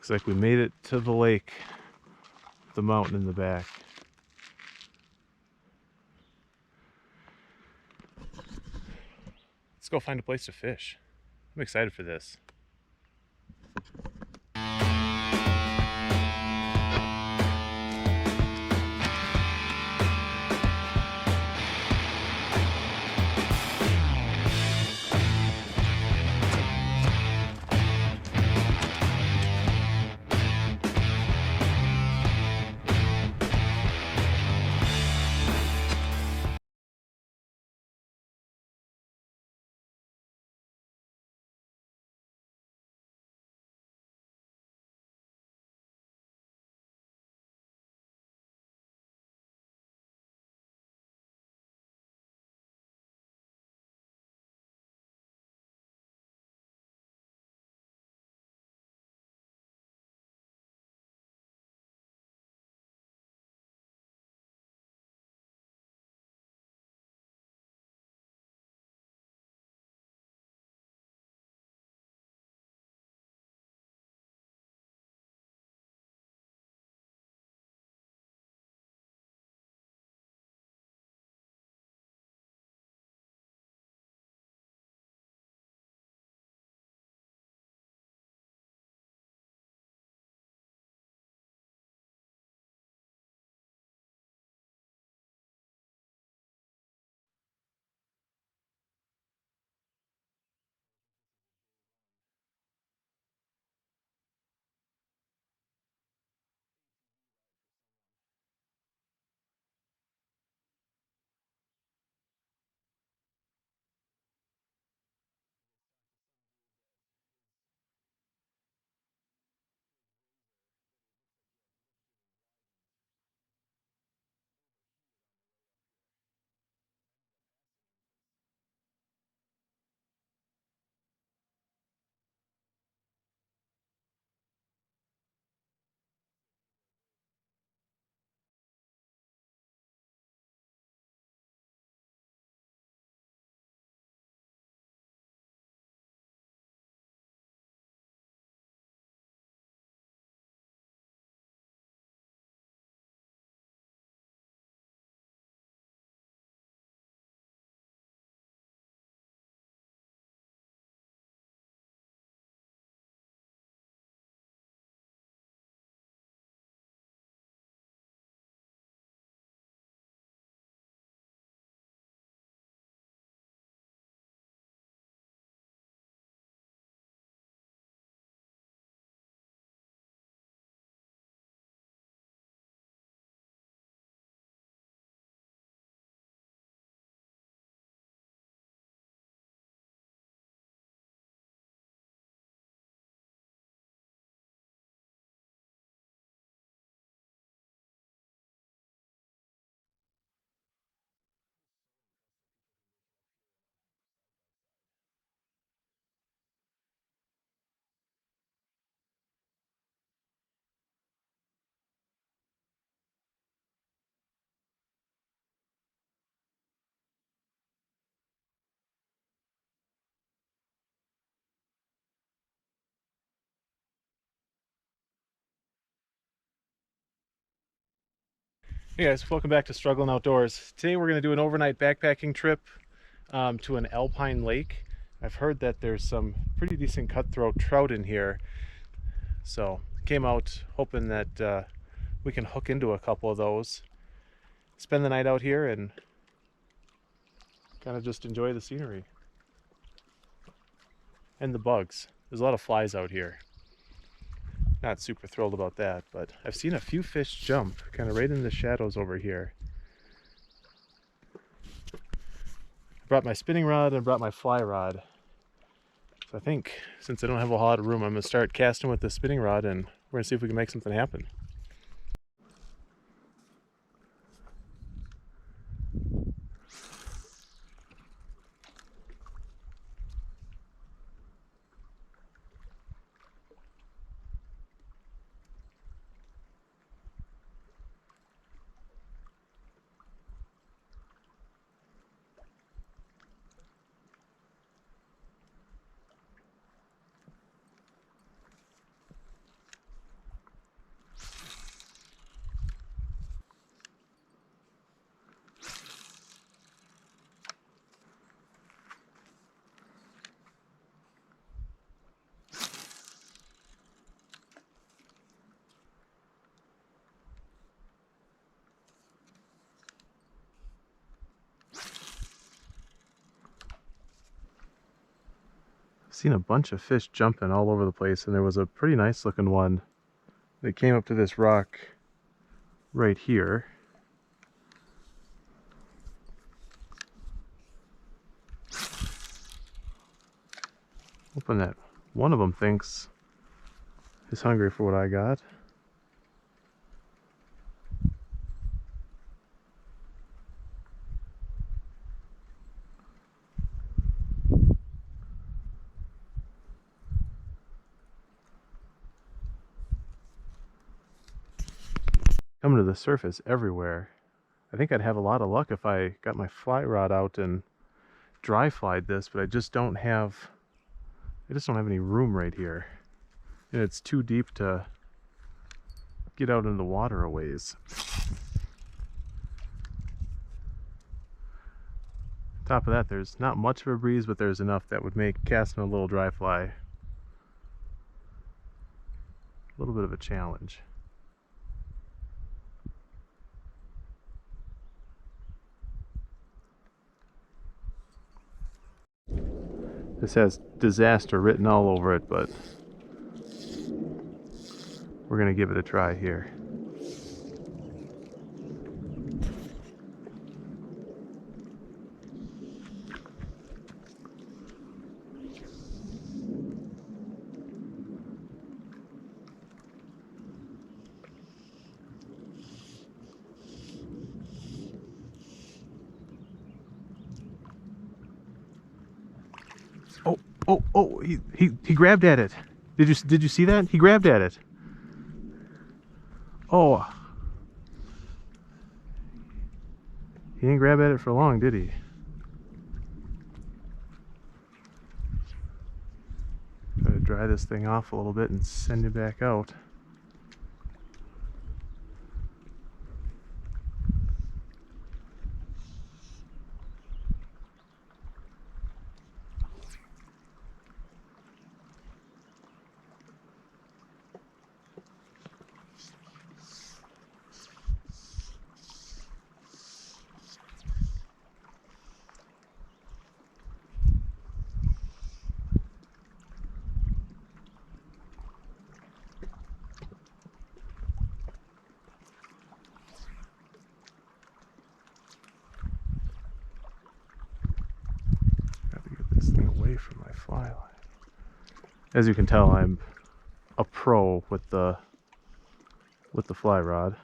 Looks like we made it to the lake, the mountain in the back. Let's go find a place to fish. I'm excited for this. Hey guys, welcome back to Struggling Outdoors. Today we're going to do an overnight backpacking trip to an alpine lake. I've heard that there's some pretty decent cutthroat trout in here, so came out hoping that we can hook into a couple of those, spend the night out here, and kind of just enjoy the scenery and the bugs. There's a lot of flies out here. Not super thrilled about that, but I've seen a few fish jump kind of right in the shadows over here. I brought my spinning rod and brought my fly rod. So I think since I don't have a whole lot of room, I'm going to start casting with the spinning rod and we're going to see if we can make something happen. I've seen a bunch of fish jumping all over the place, and there was a pretty nice looking one that came up to this rock right here. Hoping that one of them thinks is hungry for what I got. Coming to the surface everywhere. I think I'd have a lot of luck if I got my fly rod out and dry flied this, but I just don't have any room right here. And it's too deep to get out into the water a ways. Top of that, there's not much of a breeze, but there's enough that would make casting a little dry fly a little bit of a challenge. This has disaster written all over it, but we're gonna give it a try here. Oh, he grabbed at it. Did you see that? He grabbed at it. Oh. He didn't grab at it for long, did he? Try to dry this thing off a little bit and send it back out. From my fly line. As you can tell, I'm a pro with the fly rod.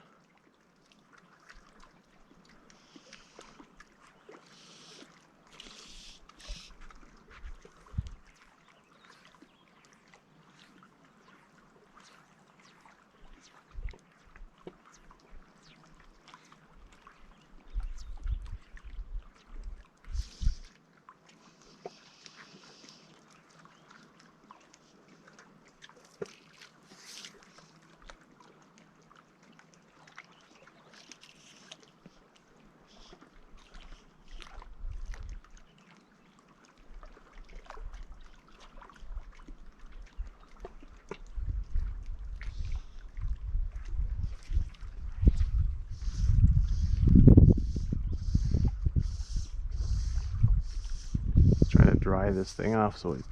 Trying to dry this thing off so it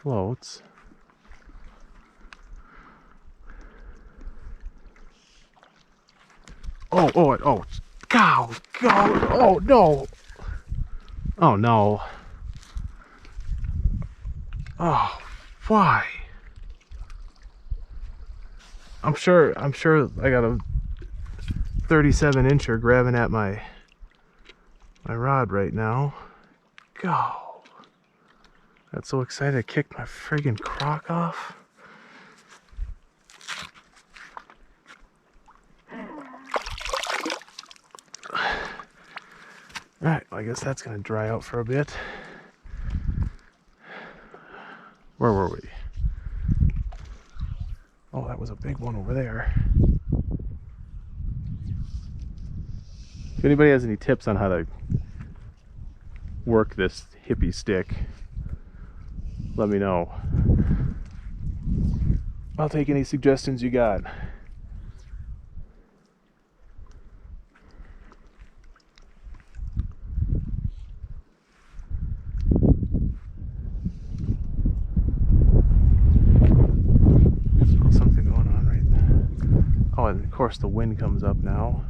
floats. Oh, go, oh no. Oh no. Oh, why? I'm sure I got a 37-incher grabbing at my rod right now. Go. Got so excited I kicked my friggin' crock off. Alright, well, I guess that's gonna dry out for a bit. Where were we? Oh, that was a big one over there. If anybody has any tips on how to work this hippie stick, let me know. I'll take any suggestions you got. course, the wind comes up now.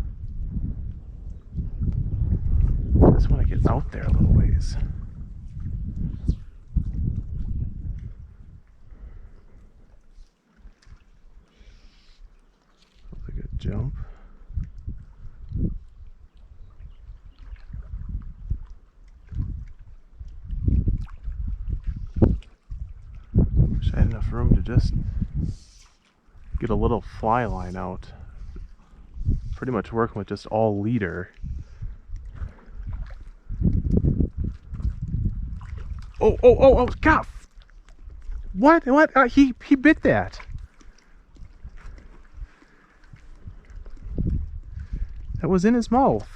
I just want to get out there a little ways. That's a good jump. Wish I had enough room to just get a little fly line out. Pretty much working with just all leader. Oh, God! What? He bit that. That was in his mouth.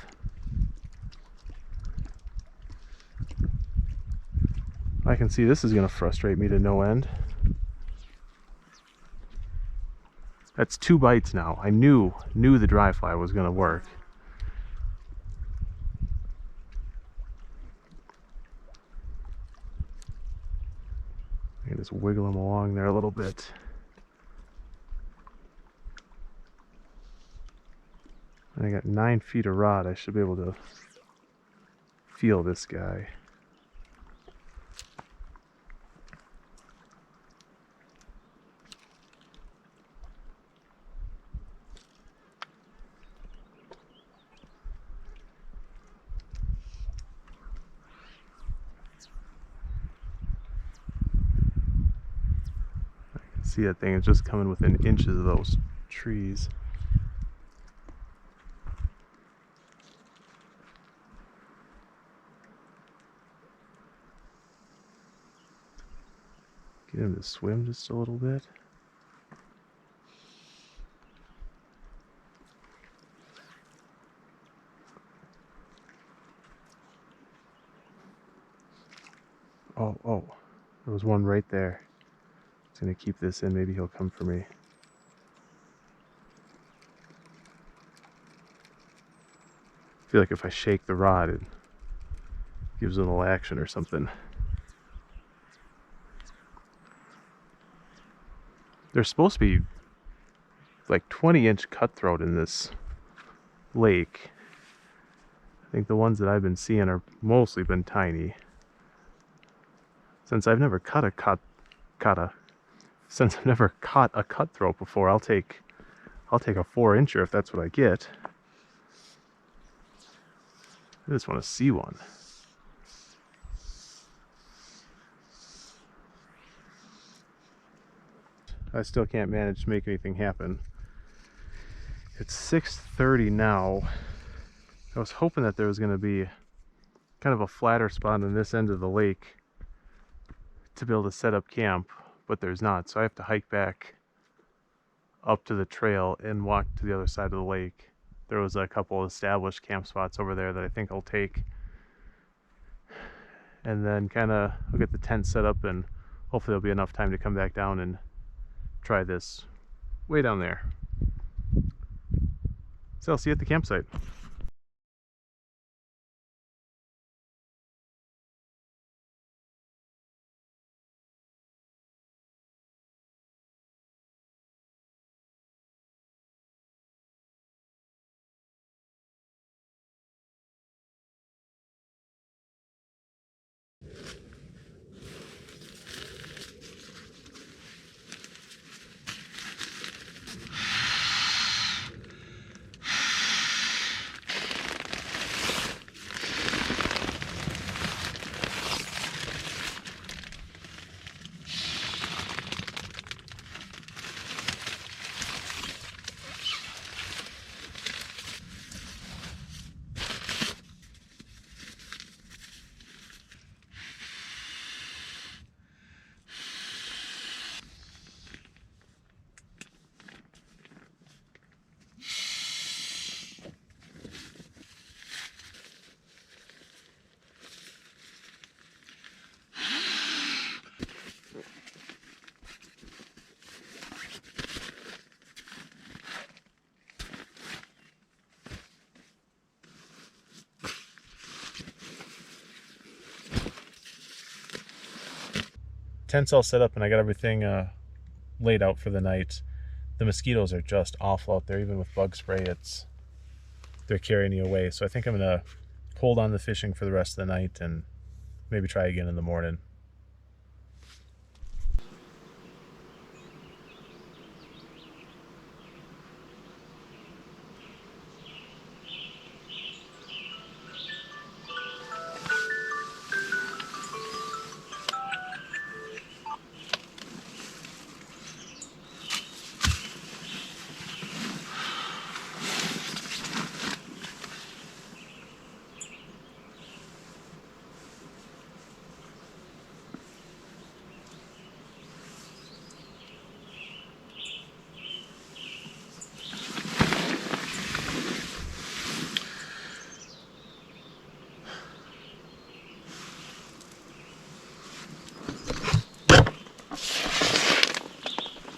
I can see this is going to frustrate me to no end. That's 2 bites now. I knew the dry fly was going to work. I can just wiggle him along there a little bit. And I got 9 feet of rod. I should be able to feel this guy. See that thing is just coming within inches of those trees. Get him to swim just a little bit. Oh, there was one right there. I'm gonna keep this in, maybe he'll come for me. I feel like if I shake the rod, it gives a little action or something. There's supposed to be like 20-inch cutthroat in this lake. I think the ones that I've been seeing are mostly been tiny. Since I've never caught a cutthroat before, I'll take a 4-incher if that's what I get. I just want to see one. I still can't manage to make anything happen. It's 6:30 now. I was hoping that there was going to be kind of a flatter spot on this end of the lake to be able to set up camp, but there's not, so I have to hike back up to the trail and walk to the other side of the lake. There was a couple established camp spots over there that I think I'll take, and then I'll get the tent set up, and hopefully there'll be enough time to come back down and try this way down there. So I'll see you at the campsite. Tent's all set up and I got everything laid out for the night. the mosquitoes are just awful out there. Even with bug spray, they're carrying you away. So I think I'm gonna hold on the fishing for the rest of the night and maybe try again in the morning.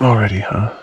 Already, huh?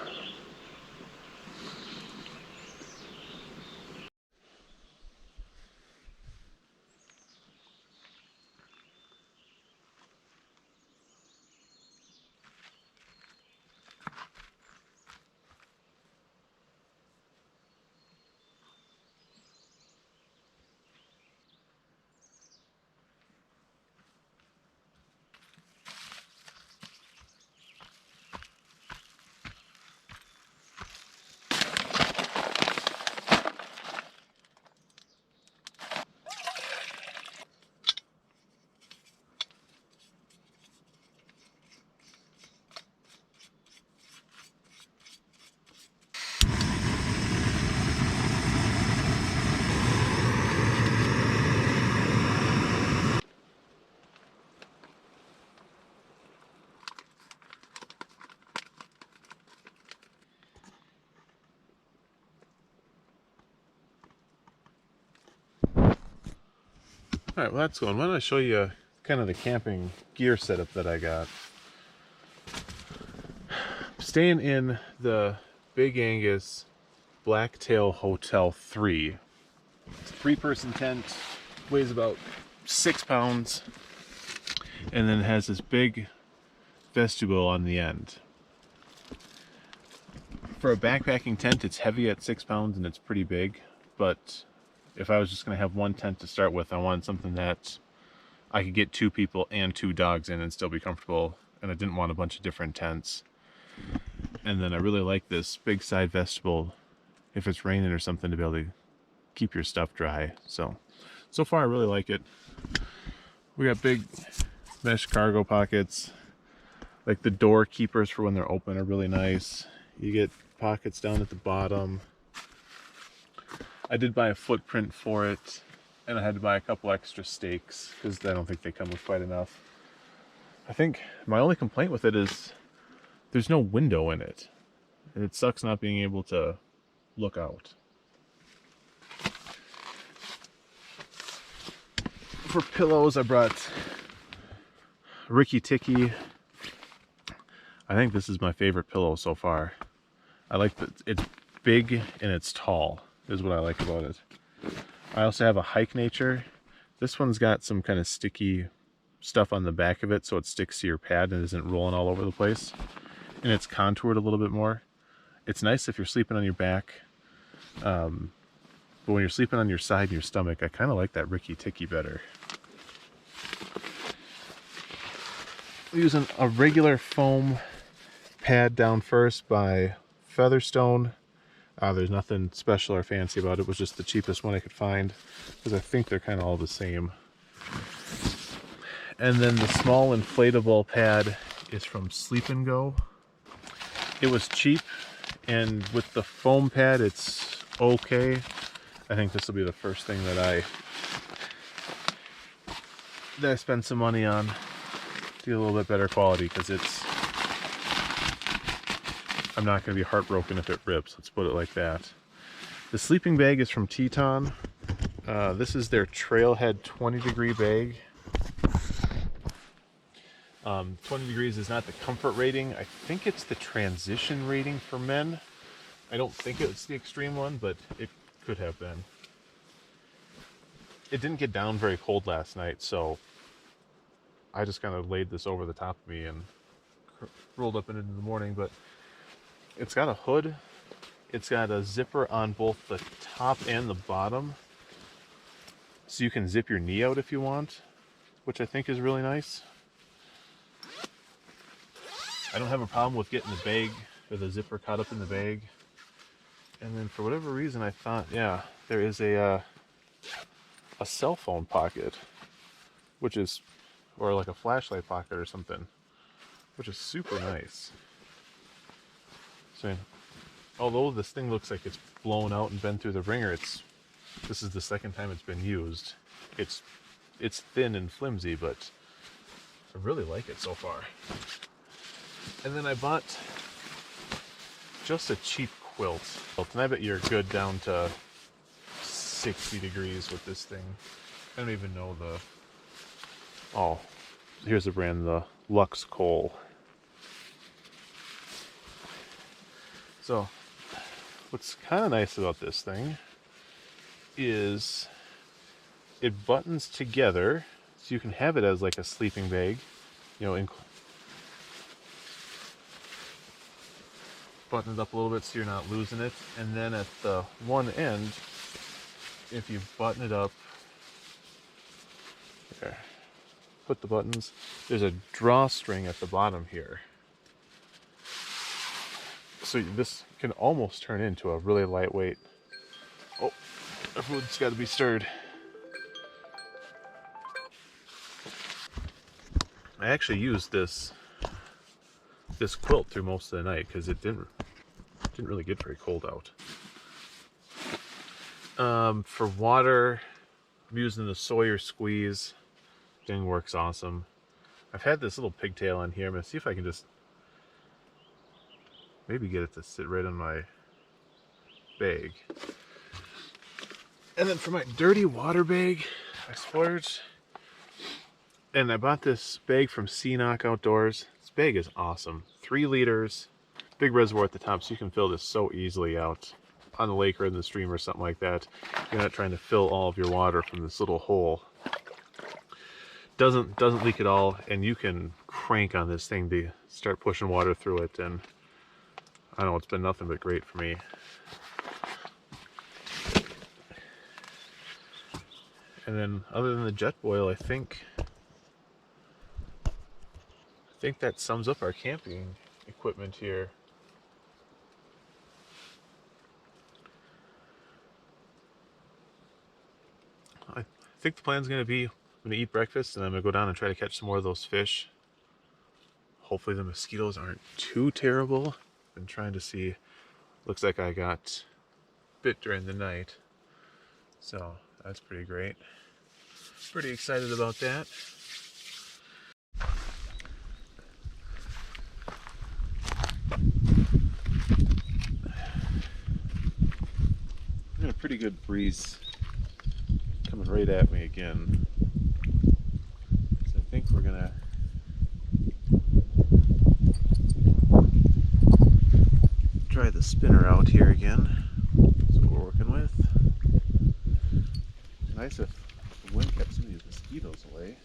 All right, well that's going. Why don't I show you kind of the camping gear setup that I got. Staying in the Big Angus Blacktail Hotel 3. It's a 3-person tent, weighs about 6 pounds, and then it has this big vestibule on the end. For a backpacking tent, it's heavy at 6 pounds and it's pretty big, but if I was just going to have one tent to start with, I wanted something that I could get 2 people and 2 dogs in and still be comfortable, and I didn't want a bunch of different tents. And then I really like this big side vestibule, if it's raining or something, to be able to keep your stuff dry. So far I really like it. We got big mesh cargo pockets. Like the door keepers for when they're open are really nice. You get pockets down at the bottom. I did buy a footprint for it, and I had to buy a couple extra stakes because I don't think they come with quite enough. I think my only complaint with it is there's no window in it. And it sucks not being able to look out. For pillows, I brought Ricky Ticky. I think this is my favorite pillow so far. I like that it's big and it's tall, is what I like about it. I also have a Hike Nature. This one's got some kind of sticky stuff on the back of it so it sticks to your pad and isn't rolling all over the place. And it's contoured a little bit more. It's nice if you're sleeping on your back. But when you're sleeping on your side and your stomach, I kind of like that Ricky Ticky better. I'm using a regular foam pad down first by Featherstone. There's nothing special or fancy about it. It was just the cheapest one I could find because I think they're kind of all the same. And then the small inflatable pad is from Sleep and Go. It was cheap, and with the foam pad it's okay. I think this will be the first thing that I spend some money on to get a little bit better quality, because I'm not going to be heartbroken if it rips, let's put it like that. The sleeping bag is from Teton. This is their Trailhead 20 degree bag. 20 degrees is not the comfort rating. I think it's the transition rating for men. I don't think it's the extreme one, but it could have been. It didn't get down very cold last night, so I just kind of laid this over the top of me and rolled up in it in the morning. But It's got a hood. It's got a zipper on both the top and the bottom, so you can zip your knee out if you want, which I think is really nice. I don't have a problem with getting the bag or the zipper caught up in the bag. And then for whatever reason, I thought, yeah, there is a cell phone pocket, which is, or like a flashlight pocket or something, which is super nice. So, although this thing looks like it's blown out and been through the ringer, this is the second time it's been used. It's thin and flimsy, but I really like it so far. And then I bought just a cheap quilt. And I bet you're good down to 60 degrees with this thing. I don't even know the... Oh, here's the brand, the Lux Coal. So, what's kind of nice about this thing is it buttons together, so you can have it as like a sleeping bag, you know, button it up a little bit so you're not losing it. And then at the one end, if you button it up, there, put the buttons, there's a drawstring at the bottom here. So this can almost turn into a really lightweight... Oh, the food's got to be stirred. I actually used this quilt through most of the night because it didn't really get very cold out. For water, I'm using the Sawyer Squeeze. Thing works awesome. I've had this little pigtail in here. I'm gonna see if I can just maybe get it to sit right on my bag. And then for my dirty water bag, I splurged. And I bought this bag from Knock Outdoors. This bag is awesome. 3 liters, big reservoir at the top, so you can fill this so easily out on the lake or in the stream or something like that. You're not trying to fill all of your water from this little hole. Doesn't leak at all, and you can crank on this thing to start pushing water through it, and I don't know, it's been nothing but great for me. And then other than the jet boil, I think that sums up our camping equipment here. I think the plan's going to be, I'm going to eat breakfast and I'm going to go down and try to catch some more of those fish. Hopefully the mosquitoes aren't too terrible. Been trying to see, looks like I got bit during the night, so that's pretty great. Pretty excited about that. Got a pretty good breeze coming right at me again. So I think we're gonna try the spinner out here again. That's what we're working with. Nice if the wind kept some of these mosquitoes away.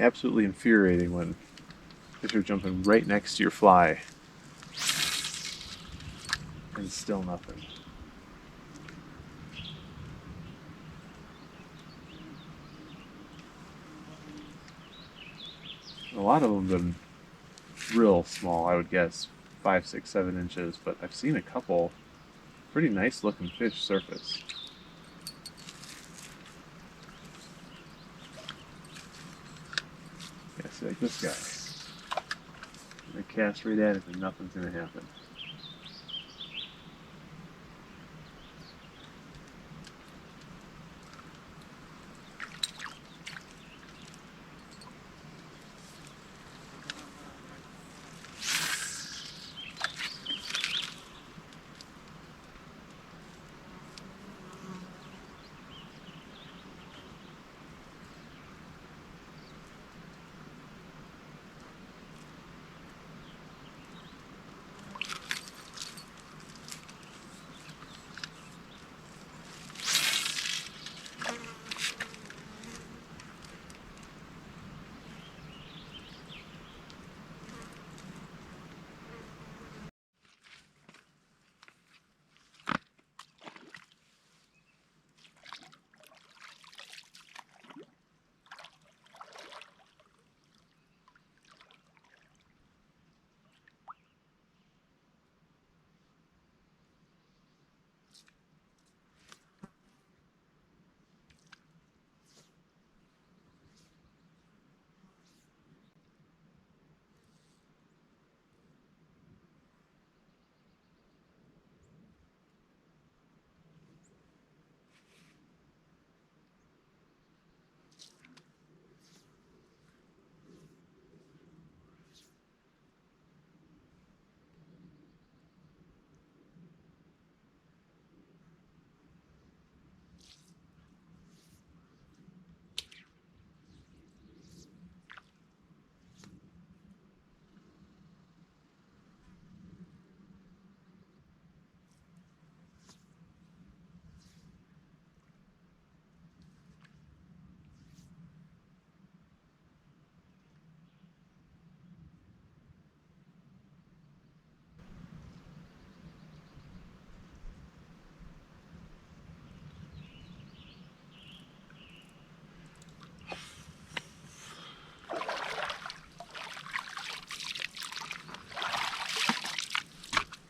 absolutely infuriating when fish are jumping right next to your fly and still nothing. A lot of them have been real small, I would guess 5, 6, 7 inches, but I've seen a couple pretty nice looking fish surface. Yeah, see, like this guy. I cast right at it and nothing's gonna happen.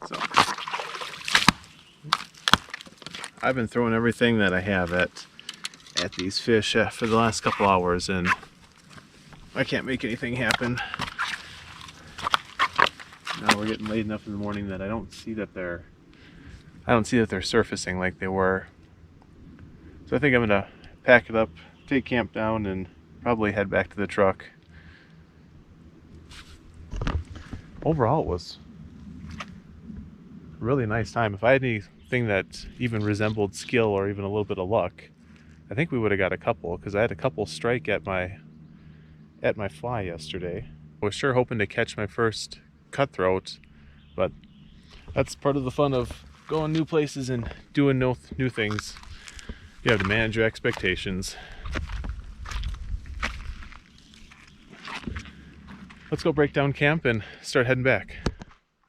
So I've been throwing everything that I have at these fish for the last couple hours, and I can't make anything happen. Now we're getting late enough in the morning that I don't see that they're surfacing like they were. So I think I'm gonna pack it up, take camp down, and probably head back to the truck. Overall, it was a really nice time. If I had anything that even resembled skill or even a little bit of luck, I think we would have got a couple, because I had a couple strike at my fly yesterday. I was sure hoping to catch my first cutthroat, but that's part of the fun of going new places and doing new things. You have to manage your expectations. Let's go break down camp and start heading back.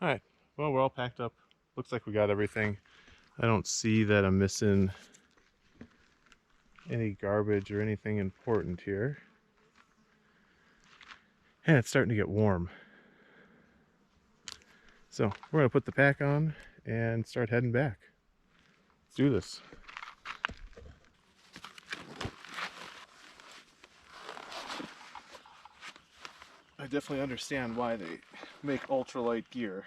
All right, well, we're all packed up. Looks like we got everything. I don't see that I'm missing any garbage or anything important here. And it's starting to get warm. So we're gonna put the pack on and start heading back. Let's do this. I definitely understand why they make ultralight gear.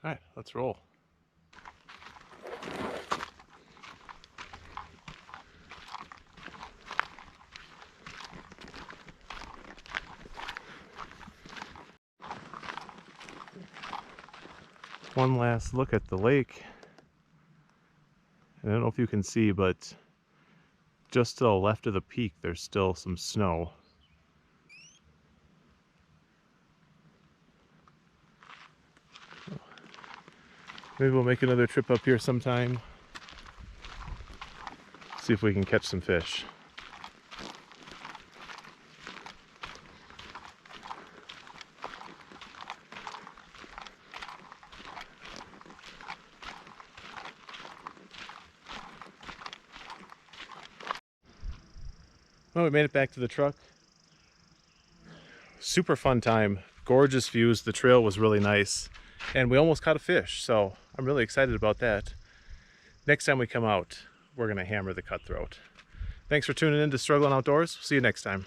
All right, let's roll. One last look at the lake. I don't know if you can see, but just to the left of the peak, there's still some snow. Maybe we'll make another trip up here sometime. See if we can catch some fish. Well, we made it back to the truck. Super fun time. Gorgeous views. The trail was really nice. And we almost caught a fish, so I'm really excited about that. Next time we come out, we're going to hammer the cutthroat. Thanks for tuning in to Struggling Outdoors. See you next time.